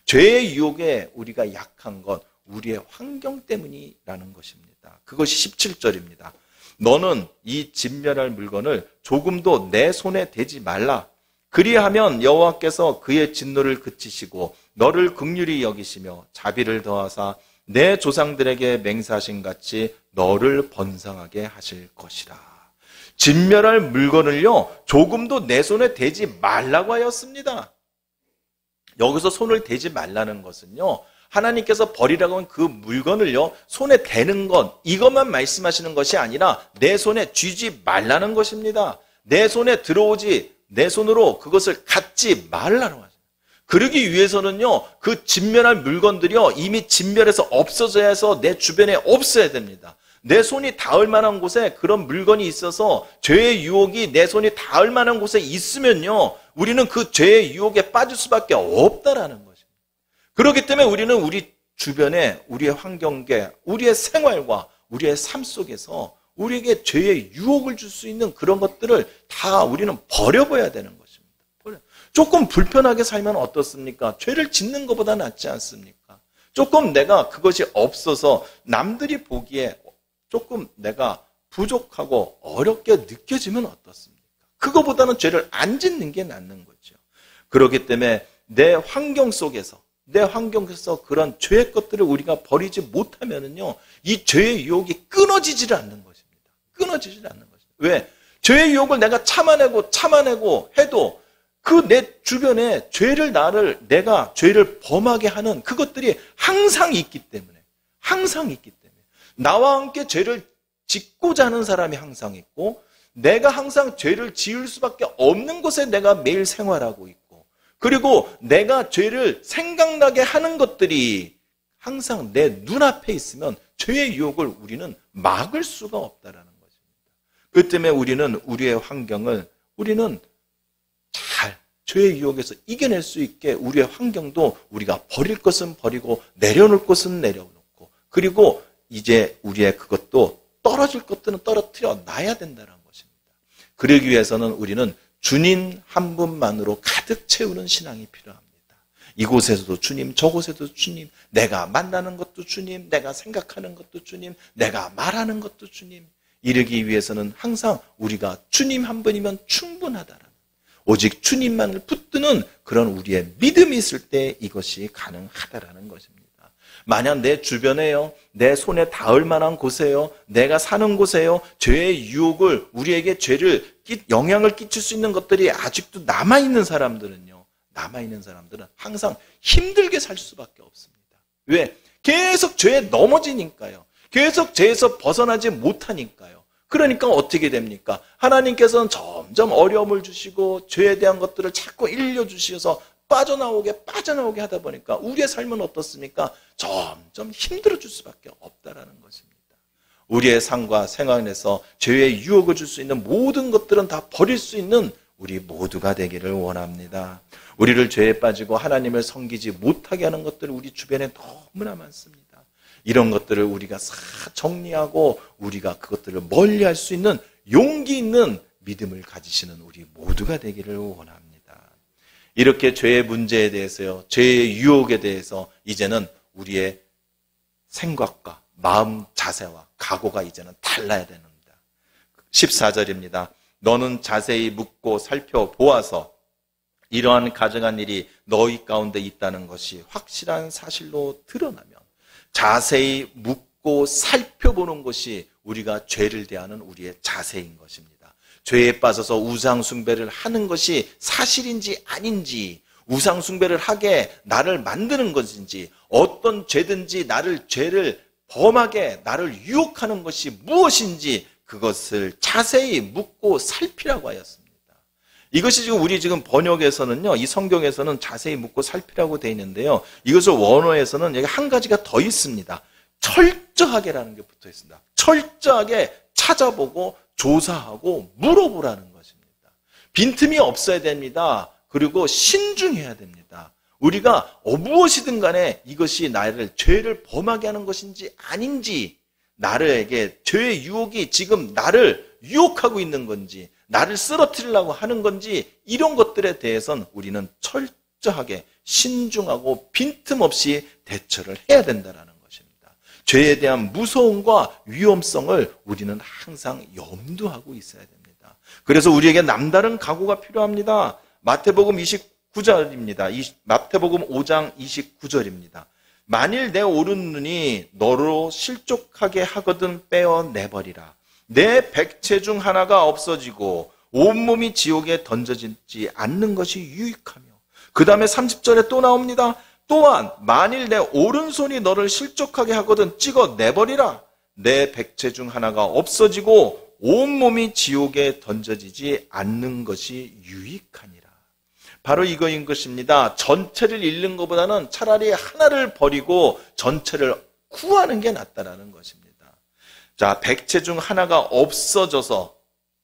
[SPEAKER 1] 죄의 유혹에 우리가 약한 것, 우리의 환경 때문이라는 것입니다. 그것이 17절입니다. 너는 이 진멸할 물건을 조금도 내 손에 대지 말라. 그리하면 여호와께서 그의 진노를 그치시고 너를 긍휼히 여기시며 자비를 더하사 내 조상들에게 맹세하신 같이 너를 번성하게 하실 것이라. 진멸할 물건을요, 조금도 내 손에 대지 말라고 하였습니다. 여기서 손을 대지 말라는 것은요, 하나님께서 버리라고 한 그 물건을요, 손에 대는 것, 이것만 말씀하시는 것이 아니라 내 손에 쥐지 말라는 것입니다. 내 손에 들어오지, 내 손으로 그것을 갖지 말라는 거죠. 그러기 위해서는요, 그 진멸할 물건들이요, 이미 진멸해서 없어져야 해서 내 주변에 없어야 됩니다. 내 손이 닿을 만한 곳에 그런 물건이 있어서 죄의 유혹이 내 손이 닿을 만한 곳에 있으면요, 우리는 그 죄의 유혹에 빠질 수밖에 없다라는 것입니다. 그렇기 때문에 우리는 우리 주변에, 우리의 환경계, 우리의 생활과 우리의 삶 속에서 우리에게 죄의 유혹을 줄 수 있는 그런 것들을 다 우리는 버려버려야 되는 것입니다. 조금 불편하게 살면 어떻습니까? 죄를 짓는 것보다 낫지 않습니까? 조금 내가 그것이 없어서 남들이 보기에 조금 내가 부족하고 어렵게 느껴지면 어떻습니까? 그거보다는 죄를 안 짓는 게 낫는 거죠. 그렇기 때문에 내 환경 속에서 그런 죄의 것들을 우리가 버리지 못하면은요, 이 죄의 유혹이 끊어지질 않는 것입니다. 끊어지질 않는 것입니다. 왜? 죄의 유혹을 내가 참아내고 해도 그 내 주변에 내가 죄를 범하게 하는 그것들이 항상 있기 때문에, 나와 함께 죄를 짓고자 하는 사람이 항상 있고, 내가 항상 죄를 지을 수밖에 없는 곳에 내가 매일 생활하고 있고, 그리고 내가 죄를 생각나게 하는 것들이 항상 내 눈앞에 있으면 죄의 유혹을 우리는 막을 수가 없다라는 것입니다. 그 때문에 우리는 우리의 환경을 잘 죄의 유혹에서 이겨낼 수 있게 우리의 환경도 우리가 버릴 것은 버리고 내려놓을 것은 내려놓고, 그리고 이제 우리의 그것도 떨어질 것들은 떨어뜨려 놔야 된다는 것입니다. 그러기 위해서는 우리는 주님 한 분만으로 가득 채우는 신앙이 필요합니다. 이곳에서도 주님, 저곳에도 주님, 내가 만나는 것도 주님, 내가 생각하는 것도 주님, 내가 말하는 것도 주님. 이르기 위해서는 항상 우리가 주님 한 분이면 충분하다라는, 오직 주님만을 붙드는 그런 우리의 믿음이 있을 때 이것이 가능하다라는 것입니다. 만약 내 주변에요, 내 손에 닿을 만한 곳에요, 내가 사는 곳에요, 죄의 유혹을, 우리에게 영향을 끼칠 수 있는 것들이 아직도 남아있는 사람들은 항상 힘들게 살 수밖에 없습니다. 왜? 계속 죄에 넘어지니까요. 계속 죄에서 벗어나지 못하니까요. 그러니까 어떻게 됩니까? 하나님께서는 점점 어려움을 주시고 죄에 대한 것들을 자꾸 일려주셔서 빠져나오게 하다 보니까 우리의 삶은 어떻습니까? 점점 힘들어질 수밖에 없다라는 것입니다. 우리의 삶과 생활에서 죄의 유혹을 줄 수 있는 모든 것들은 다 버릴 수 있는 우리 모두가 되기를 원합니다. 우리를 죄에 빠지고 하나님을 섬기지 못하게 하는 것들이 우리 주변에 너무나 많습니다. 이런 것들을 우리가 싹 정리하고 우리가 그것들을 멀리할 수 있는 용기 있는 믿음을 가지시는 우리 모두가 되기를 원합니다. 이렇게 죄의 문제에 대해서요, 죄의 유혹에 대해서 이제는 우리의 생각과 마음 자세와 각오가 이제는 달라야 됩니다. 14절입니다. 너는 자세히 묻고 살펴보아서 이러한 가증한 일이 너희 가운데 있다는 것이 확실한 사실로 드러나면, 자세히 묻고 살펴보는 것이 우리가 죄를 대하는 우리의 자세인 것입니다. 죄에 빠져서 우상 숭배를 하는 것이 사실인지 아닌지, 우상 숭배를 하게 나를 만드는 것인지, 어떤 죄든지 죄를 범하게 나를 유혹하는 것이 무엇인지 그것을 자세히 묻고 살피라고 하였습니다. 이것이 우리 번역에서는요, 이 성경에서는 자세히 묻고 살피라고 되어 있는데요, 이것을 원어에서는 여기 한 가지가 더 있습니다. 철저하게라는 게 붙어 있습니다. 철저하게 찾아보고 조사하고 물어보라는 것입니다. 빈틈이 없어야 됩니다. 그리고 신중해야 됩니다. 우리가 무엇이든 간에 이것이 죄를 범하게 하는 것인지 아닌지, 나에게 죄의 유혹이 지금 나를 유혹하고 있는 건지, 나를 쓰러뜨리려고 하는 건지, 이런 것들에 대해서는 우리는 철저하게 신중하고 빈틈없이 대처를 해야 된다는 것입니다. 죄에 대한 무서움과 위험성을 우리는 항상 염두하고 있어야 됩니다. 그래서 우리에게 남다른 각오가 필요합니다. 마태복음 29절입니다. 마태복음 5장 29절입니다. 만일 내 오른 눈이 너로 실족하게 하거든 빼어내버리라. 내 백체 중 하나가 없어지고 온몸이 지옥에 던져지지 않는 것이 유익하며, 그 다음에 30절에 또 나옵니다. 또한 만일 내 오른손이 너를 실족하게 하거든 찍어 내버리라. 내 백체 중 하나가 없어지고 온몸이 지옥에 던져지지 않는 것이 유익하니라. 바로 이거인 것입니다. 전체를 잃는 것보다는 차라리 하나를 버리고 전체를 구하는 게 낫다라는 것입니다. 자, 백체 중 하나가 없어져서,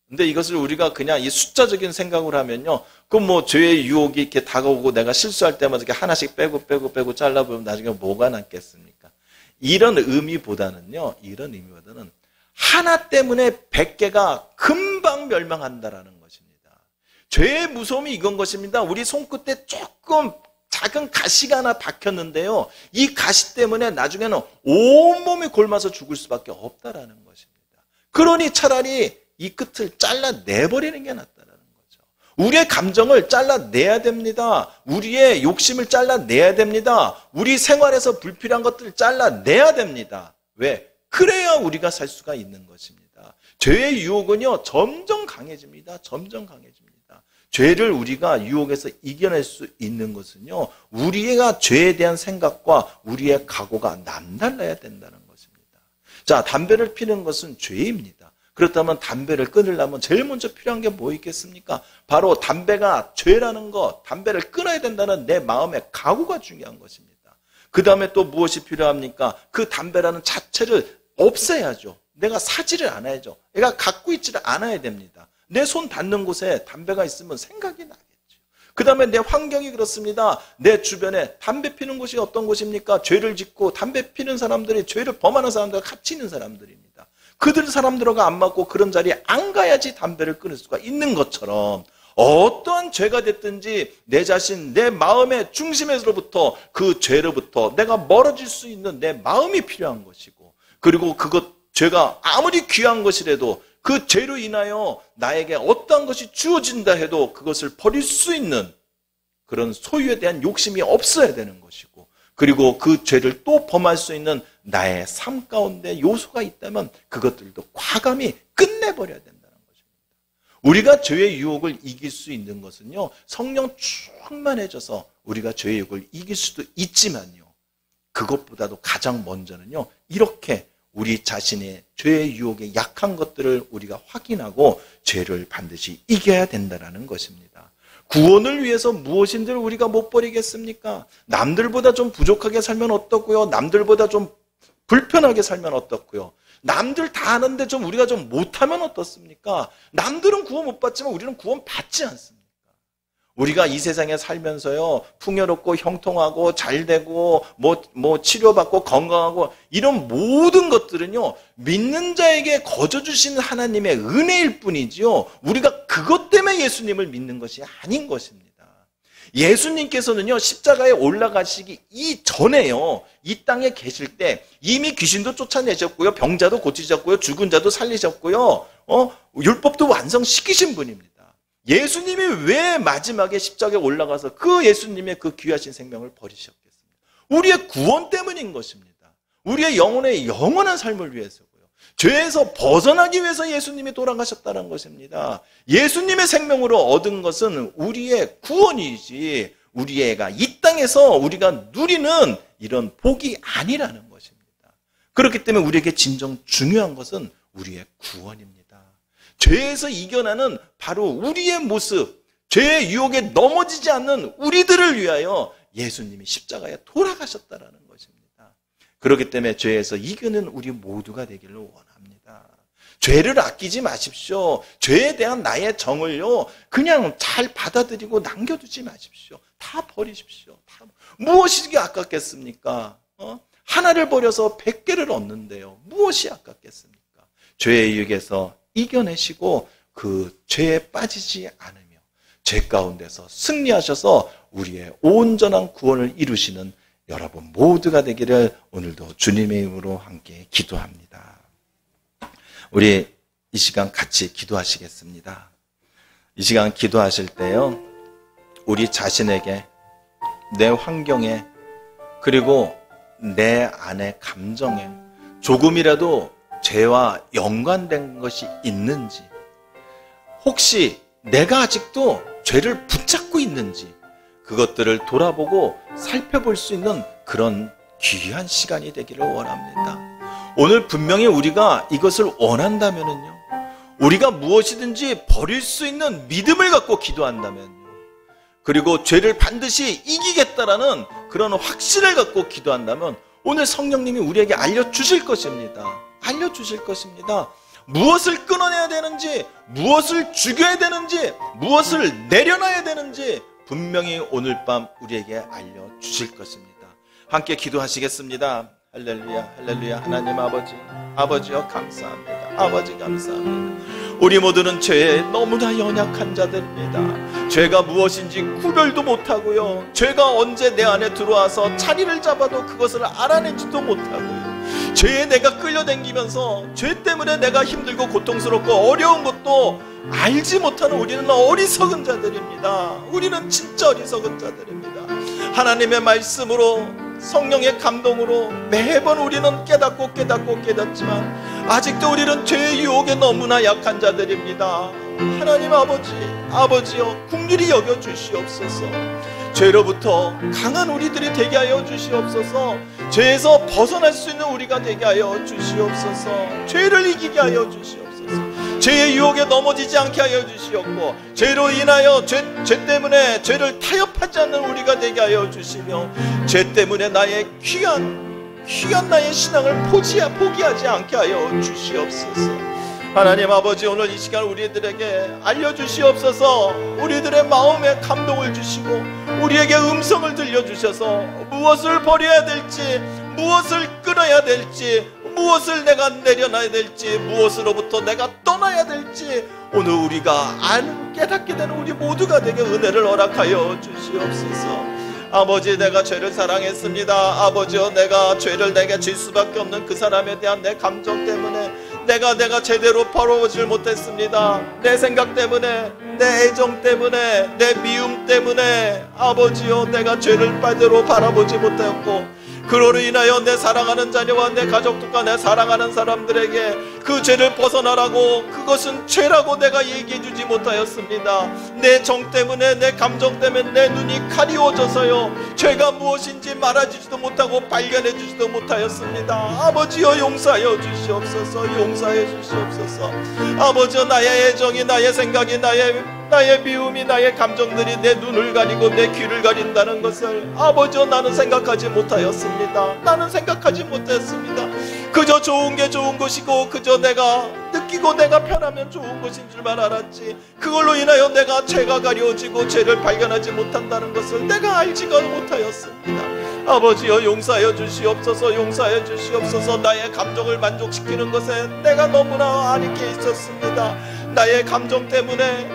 [SPEAKER 1] 근데 이것을 우리가 그냥 이 숫자적인 생각을 하면요, 그럼 뭐 죄의 유혹이 이렇게 다가오고 내가 실수할 때마다 이렇게 하나씩 빼고 잘라보면 나중에 뭐가 남겠습니까? 이런 의미보다는 하나 때문에 100개가 금방 멸망한다라는 것입니다. 죄의 무서움이 이건 것입니다. 우리 손끝에 조금 작은 가시가 하나 박혔는데요, 이 가시 때문에 나중에는 온몸이 골마서 죽을 수밖에 없다라는 것입니다. 그러니 차라리 이 끝을 잘라내버리는 게 낫다라는 거죠. 우리의 감정을 잘라내야 됩니다. 우리의 욕심을 잘라내야 됩니다. 우리 생활에서 불필요한 것들을 잘라내야 됩니다. 왜? 그래야 우리가 살 수가 있는 것입니다. 죄의 유혹은요, 점점 강해집니다. 점점 강해집니다. 죄를 우리가 유혹에서 이겨낼 수 있는 것은요, 우리가 죄에 대한 생각과 우리의 각오가 남달라야 된다는 것입니다. 자, 담배를 피는 것은 죄입니다. 그렇다면 담배를 끊으려면 제일 먼저 필요한 게 뭐 있겠습니까? 바로 담배가 죄라는 것, 담배를 끊어야 된다는 내 마음의 각오가 중요한 것입니다. 그 다음에 또 무엇이 필요합니까? 그 담배라는 자체를 없애야죠. 내가 사지를 않아야죠. 내가 갖고 있지를 않아야 됩니다. 내 손 닿는 곳에 담배가 있으면 생각이 나겠죠. 그 다음에 내 환경이 그렇습니다. 내 주변에 담배 피는 곳이 어떤 곳입니까? 죄를 짓고 담배 피는 사람들이, 죄를 범하는 사람들과 같이 있는 사람들입니다. 그들 사람들과 안 맞고 그런 자리에 안 가야지 담배를 끊을 수가 있는 것처럼, 어떠한 죄가 됐든지 내 자신, 내 마음의 중심에서부터, 그 죄로부터 내가 멀어질 수 있는 내 마음이 필요한 것이고, 그리고 죄가 아무리 귀한 것이라도 그 죄로 인하여 나에게 어떠한 것이 주어진다 해도 그것을 버릴 수 있는 그런 소유에 대한 욕심이 없어야 되는 것이고, 그리고 그 죄를 또 범할 수 있는 나의 삶 가운데 요소가 있다면 그것들도 과감히 끝내버려야 된다는 것입니다. 우리가 죄의 유혹을 이길 수 있는 것은요, 성령 충만해져서 우리가 죄의 유혹을 이길 수도 있지만요, 그것보다도 가장 먼저는요, 이렇게 우리 자신의 죄의 유혹에 약한 것들을 우리가 확인하고 죄를 반드시 이겨야 된다는 것입니다. 구원을 위해서 무엇인들 우리가 못 버리겠습니까? 남들보다 좀 부족하게 살면 어떻고요? 남들보다 좀 불편하게 살면 어떻고요? 남들 다 하는데 좀 우리가 좀 못하면 어떻습니까? 남들은 구원 못 받지만 우리는 구원 받지 않습니까? 우리가 이 세상에 살면서요, 풍요롭고 형통하고 잘되고 뭐 치료받고 건강하고 이런 모든 것들은요, 믿는 자에게 거저 주신 하나님의 은혜일 뿐이지요, 우리가 그것 때문에 예수님을 믿는 것이 아닌 것입니다. 예수님께서는요, 십자가에 올라가시기 이전에요, 이 땅에 계실 때 이미 귀신도 쫓아내셨고요, 병자도 고치셨고요, 죽은 자도 살리셨고요, 율법도 완성시키신 분입니다. 예수님이 왜 마지막에 십자가에 올라가서 그 예수님의 그 귀하신 생명을 버리셨겠습니까? 우리의 구원 때문인 것입니다. 우리의 영혼의 영원한 삶을 위해서고요. 죄에서 벗어나기 위해서 예수님이 돌아가셨다는 것입니다. 예수님의 생명으로 얻은 것은 우리의 구원이지, 우리가 이 땅에서 우리가 누리는 이런 복이 아니라는 것입니다. 그렇기 때문에 우리에게 진정 중요한 것은 우리의 구원입니다. 죄에서 이겨나는 바로 우리의 모습, 죄의 유혹에 넘어지지 않는 우리들을 위하여 예수님이 십자가에 돌아가셨다라는 것입니다. 그렇기 때문에 죄에서 이기는 우리 모두가 되기를 원합니다. 죄를 아끼지 마십시오. 죄에 대한 나의 정을요, 그냥 잘 받아들이고 남겨두지 마십시오. 다 버리십시오. 무엇이 아깝겠습니까? 하나를 버려서 100개를 얻는데요, 무엇이 아깝겠습니까? 죄의 유혹에서 이겨내시고 그 죄에 빠지지 않으며 죄 가운데서 승리하셔서 우리의 온전한 구원을 이루시는 여러분 모두가 되기를 오늘도 주님의 이름으로 함께 기도합니다. 우리 이 시간 같이 기도하시겠습니다. 이 시간 기도하실 때요, 우리 자신에게, 내 환경에, 그리고 내 안의 감정에 조금이라도 죄와 연관된 것이 있는지, 혹시 내가 아직도 죄를 붙잡고 있는지 그것들을 돌아보고 살펴볼 수 있는 그런 귀한 시간이 되기를 원합니다. 오늘 분명히 우리가 이것을 원한다면요, 우리가 무엇이든지 버릴 수 있는 믿음을 갖고 기도한다면요, 그리고 죄를 반드시 이기겠다라는 그런 확신을 갖고 기도한다면 오늘 성령님이 우리에게 알려주실 것입니다. 알려주실 것입니다. 무엇을 끊어내야 되는지, 무엇을 죽여야 되는지, 무엇을 내려놔야 되는지 분명히 오늘 밤 우리에게 알려주실 것입니다. 함께 기도하시겠습니다. 할렐루야, 할렐루야. 하나님 아버지, 아버지여 감사합니다. 아버지 감사합니다. 우리 모두는 죄에 너무나 연약한 자들입니다. 죄가 무엇인지 구별도 못하고요, 죄가 언제 내 안에 들어와서 자리를 잡아도 그것을 알아내지도 못하고요, 죄에 내가 끌려다니면서 죄 때문에 내가 힘들고 고통스럽고 어려운 것도 알지 못하는 우리는 어리석은 자들입니다. 우리는 진짜 어리석은 자들입니다. 하나님의 말씀으로, 성령의 감동으로 매번 우리는 깨닫지만 아직도 우리는 죄의 유혹에 너무나 약한 자들입니다. 하나님 아버지, 아버지여 긍휼히 여겨 주시옵소서. 죄로부터 강한 우리들이 되게 하여 주시옵소서. 죄에서 벗어날 수 있는 우리가 되게 하여 주시옵소서. 죄를 이기게 하여 주시옵소서. 죄의 유혹에 넘어지지 않게 하여 주시옵고, 죄로 인하여 죄 때문에 죄를 타협하지 않는 우리가 되게 하여 주시며, 죄 때문에 나의 귀한 나의 신앙을 포기하지 않게 하여 주시옵소서. 하나님 아버지, 오늘 이 시간 우리들에게 알려주시옵소서. 우리들의 마음에 감동을 주시고 우리에게 음성을 들려주셔서 무엇을 버려야 될지, 무엇을 끊어야 될지, 무엇을 내가 내려놔야 될지, 무엇으로부터 내가 떠나야 될지 오늘 우리가 깨닫게 되는 우리 모두가 되게 은혜를 허락하여 주시옵소서. 아버지, 내가 죄를 사랑했습니다. 아버지여, 내가 죄를 내게 질 수밖에 없는 그 사람에 대한 내 감정 때문에 내가 제대로 바라보질 못했습니다. 내 생각 때문에, 내 애정 때문에, 내 미움 때문에 아버지여, 내가 죄를 제대로 바라보지 못했고, 그로로 인하여 내 사랑하는 자녀와 내 가족들과 내 사랑하는 사람들에게 그 죄를 벗어나라고, 그것은 죄라고 내가 얘기해 주지 못하였습니다. 내 정 때문에, 내 감정 때문에 내 눈이 가리워져서요, 죄가 무엇인지 말해주지도 못하고 발견해 주지도 못하였습니다. 아버지여, 용서하여 주시옵소서. 용서해 주시옵소서. 아버지여, 나의 애정이, 나의 생각이, 나의 미움이, 나의 감정들이 내 눈을 가리고 내 귀를 가린다는 것을 아버지여, 나는 생각하지 못하였습니다. 나는 생각하지 못했습니다. 그저 좋은 게 좋은 것이고, 그저 내가 느끼고 내가 편하면 좋은 것인 줄만 알았지, 그걸로 인하여 내가 죄가 가려지고 죄를 발견하지 못한다는 것을 내가 알지가 못하였습니다. 아버지여, 용서하여 주시옵소서. 용서하여 주시옵소서. 나의 감정을 만족시키는 것에 내가 너무나 안익해 있었습니다. 나의 감정 때문에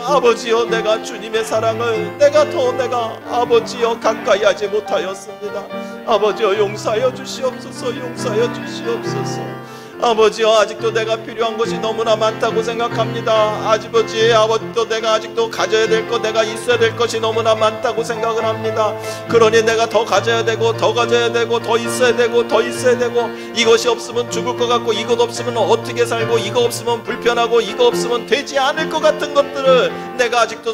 [SPEAKER 1] 아버지여, 내가 주님의 사랑을 내가 아버지여 가까이 하지 못하였습니다. 아버지여, 용서하여 주시옵소서. 용서하여 주시옵소서. 아버지여, 아직도 내가 필요한 것이 너무나 많다고 생각합니다. 아버지도 내가 아직도 가져야 될 것, 내가 있어야 될 것이 너무나 많다고 생각을 합니다. 그러니 내가 더 가져야 되고, 더 가져야 되고, 더 있어야 되고, 더 있어야 되고, 이것이 없으면 죽을 것 같고, 이것 없으면 어떻게 살고, 이거 없으면 불편하고, 이거 없으면 되지 않을 것 같은 것들을 내가 아직도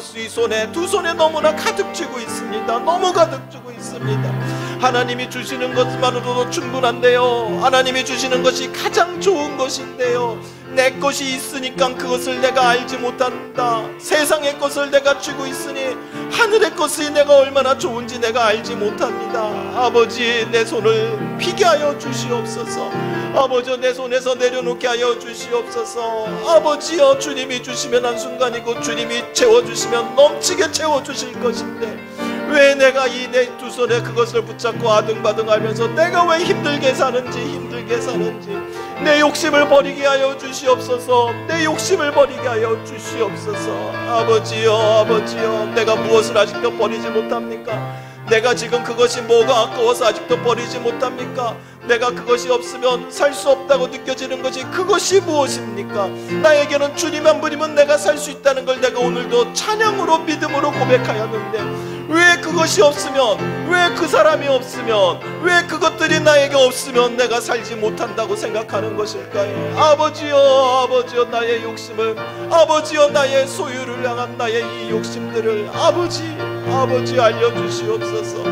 [SPEAKER 1] 두 손에 너무나 가득 쥐고 있습니다. 너무 가득 쥐고 있습니다. 하나님이 주시는 것만으로도 충분한데요, 하나님이 주시는 것이 가장 좋은 것인데요, 내 것이 있으니까 그것을 내가 알지 못한다. 세상의 것을 내가 쥐고 있으니 하늘의 것이 내가 얼마나 좋은지 내가 알지 못합니다. 아버지, 내 손을 피게 하여 주시옵소서. 아버지, 내 손에서 내려놓게 하여 주시옵소서. 아버지여, 주님이 주시면 한순간이고 주님이 채워주시면 넘치게 채워주실 것인데 왜 내가 이 내 두 손에 그것을 붙잡고 아등바등하면서 내가 왜 힘들게 사는지 내 욕심을 버리게 하여 주시옵소서. 내 욕심을 버리게 하여 주시옵소서. 아버지여, 내가 무엇을 아직도 버리지 못합니까? 내가 지금 그것이 뭐가 아까워서 아직도 버리지 못합니까? 내가 그것이 없으면 살 수 없다고 느껴지는 것이 그것이 무엇입니까? 나에게는 주님 한 분이면 내가 살 수 있다는 걸 내가 오늘도 찬양으로 믿음으로 고백하였는데 왜 그것이 없으면, 왜 그 사람이 없으면, 왜 그것들이 나에게 없으면 내가 살지 못한다고 생각하는 것일까요? 아버지여, 아버지여, 나의 욕심을, 아버지여, 나의 소유를 향한 나의 이 욕심들을 아버지 알려주시옵소서.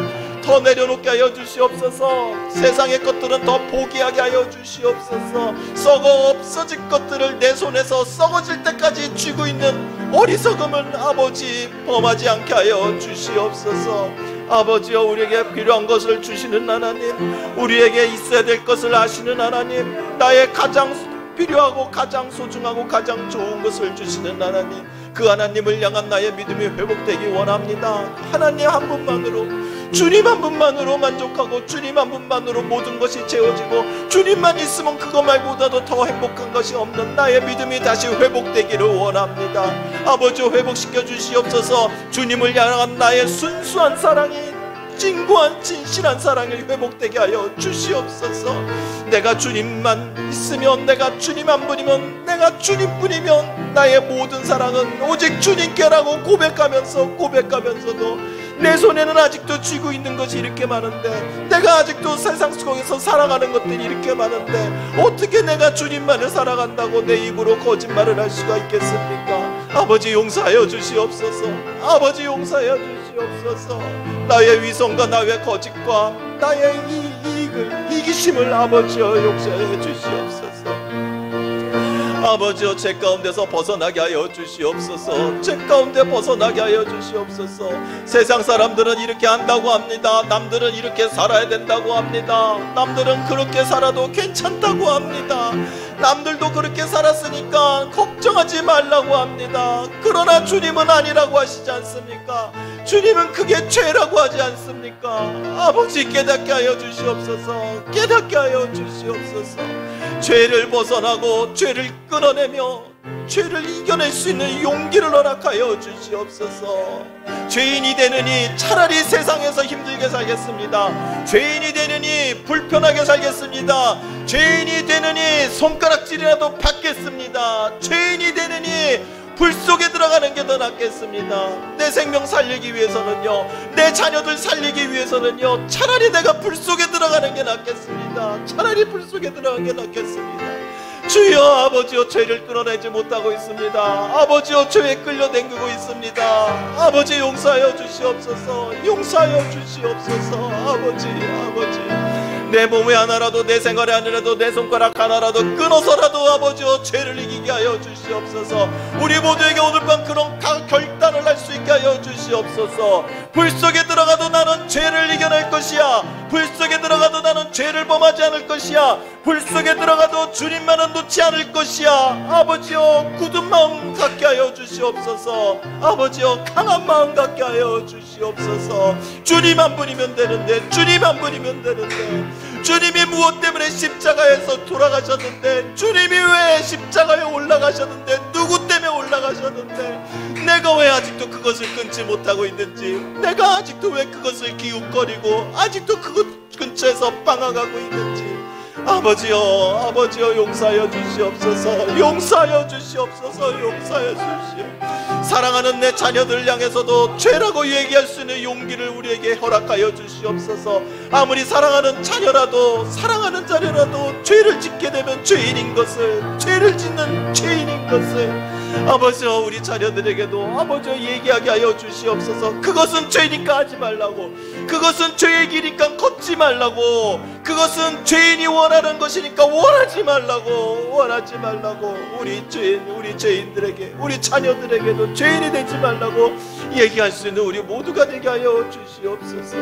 [SPEAKER 1] 더 내려놓게 하여 주시옵소서. 세상의 것들은 더 포기하게 하여 주시옵소서. 썩어 없어질 것들을 내 손에서 썩어질 때까지 쥐고 있는 어리석음은 아버지 범하지 않게 하여 주시옵소서. 아버지여, 우리에게 필요한 것을 주시는 하나님, 우리에게 있어야 될 것을 아시는 하나님, 나의 가장 필요하고 가장 소중하고 가장 좋은 것을 주시는 하나님, 그 하나님을 향한 나의 믿음이 회복되기 원합니다. 하나님 한 분만으로, 주님 한 분만으로 만족하고 주님 한 분만으로 모든 것이 채워지고 주님만 있으면 그거 말고도 더 행복한 것이 없는 나의 믿음이 다시 회복되기를 원합니다. 아버지, 회복시켜 주시옵소서. 주님을 향한 나의 순수한 사랑이, 진고한 진실한 사랑이 회복되게 하여 주시옵소서. 내가 주님만 있으면, 내가 주님 한 분이면, 내가 주님뿐이면 나의 모든 사랑은 오직 주님께라고 고백하면서도 내 손에는 아직도 쥐고 있는 것이 이렇게 많은데, 내가 아직도 세상 속에서 살아가는 것들이 이렇게 많은데 어떻게 내가 주님만을 살아간다고 내 입으로 거짓말을 할 수가 있겠습니까? 아버지, 용서하여 주시옵소서. 아버지, 용서하여 주시옵소서. 나의 위선과 나의 거짓과 나의 이기심을 아버지여 용서하여 주시옵소서. 아버지여, 죄 가운데서 벗어나게 하여 주시옵소서. 죄 가운데 벗어나게 하여 주시옵소서. 세상 사람들은 이렇게 한다고 합니다. 남들은 이렇게 살아야 된다고 합니다. 남들은 그렇게 살아도 괜찮다고 합니다. 남들도 그렇게 살았으니까 걱정하지 말라고 합니다. 그러나 주님은 아니라고 하시지 않습니까? 주님은 그게 죄라고 하지 않습니까? 아버지, 깨닫게 하여 주시옵소서. 깨닫게 하여 주시옵소서. 죄를 벗어나고 죄를 끊어내며 죄를 이겨낼 수 있는 용기를 허락하여 주시옵소서. 죄인이 되느니 차라리 세상에서 힘들게 살겠습니다. 죄인이 되느니 불편하게 살겠습니다. 죄인이 되느니 손가락질이라도 받겠습니다. 죄인이 되느니 불 속에 들어가는 게 더 낫겠습니다. 내 생명 살리기 위해서는요, 내 자녀들 살리기 위해서는요, 차라리 내가 불 속에 들어가는 게 낫겠습니다. 차라리 불 속에 들어가는 게 낫겠습니다. 주여, 아버지여, 죄를 끊어내지 못하고 있습니다. 아버지여, 죄에 끌려다니고 있습니다. 아버지, 용서하여 주시옵소서. 용서하여 주시옵소서. 아버지, 내 몸에 하나라도, 내 생활에 하나라도, 내 손가락 하나라도 끊어서라도 아버지여, 죄를 이기게 하여 주시옵소서. 우리 모두에게 오늘 밤 그런 결단을 할 수 있게 하여 주시옵소서. 불 속에 들어가도 나는 죄를 이겨낼 것이야. 불 속에 들어가도 나는 죄를 범하지 않을 것이야. 불 속에 들어가도 주님만은 놓지 않을 것이야. 아버지여, 굳은 마음 갖게 하여 주시옵소서. 아버지여, 강한 마음 갖게 하여 주시옵소서. 주님 한 분이면 되는데, 주님 한 분이면 되는데, 주님이 무엇 때문에 십자가에서 돌아가셨는데, 주님이 왜 십자가에 올라가셨는데, 누구 때문에 올라가셨는데, 내가 왜 아직도 그것을 끊지 못하고 있는지, 내가 아직도 왜 그것을 기웃거리고 아직도 그것 근처에서 빵아가고 있는지, 아버지여, 아버지여, 용서하여 주시옵소서. 용서하여 주시옵소서. 용서하여 주시옵소서. 사랑하는 내 자녀들 향해서도 죄라고 얘기할 수 있는 용기를 우리에게 허락하여 주시옵소서. 아무리 사랑하는 자녀라도 죄를 짓게 되면 죄인인 것을, 죄를 짓는 죄인인 것을 아버지여, 우리 자녀들에게도 아버지여 얘기하게 하여 주시옵소서. 그것은 죄니까 하지 말라고, 그것은 죄의 길이니까 걷지 말라고, 그것은 죄인이 원하는 것이니까 원하지 말라고. 우리 죄인들에게, 우리 자녀들에게도 죄인이 되지 말라고 얘기할 수 있는 우리 모두가 되게 하여 주시옵소서.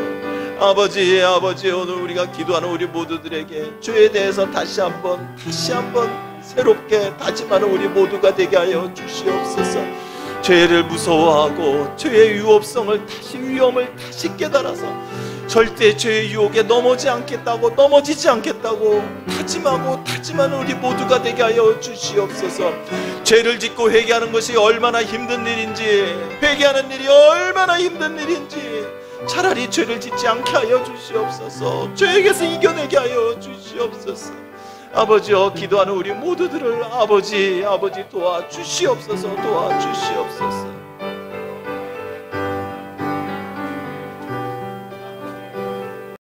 [SPEAKER 1] 아버지, 오늘 우리가 기도하는 우리 모두들에게 죄에 대해서 다시 한번 새롭게 다짐하는 우리 모두가 되게 하여 주시옵소서. 죄를 무서워하고 죄의 위험을 다시 깨달아서 절대 죄의 유혹에 넘어지지 않겠다고 다짐하는 우리 모두가 되게 하여 주시옵소서. 죄를 짓고 회개하는 것이 얼마나 힘든 일인지, 회개하는 일이 얼마나 힘든 일인지 차라리 죄를 짓지 않게 하여 주시옵소서. 죄에게서 이겨내게 하여 주시옵소서. 아버지여, 기도하는 우리 모두들을 아버지 도와주시옵소서.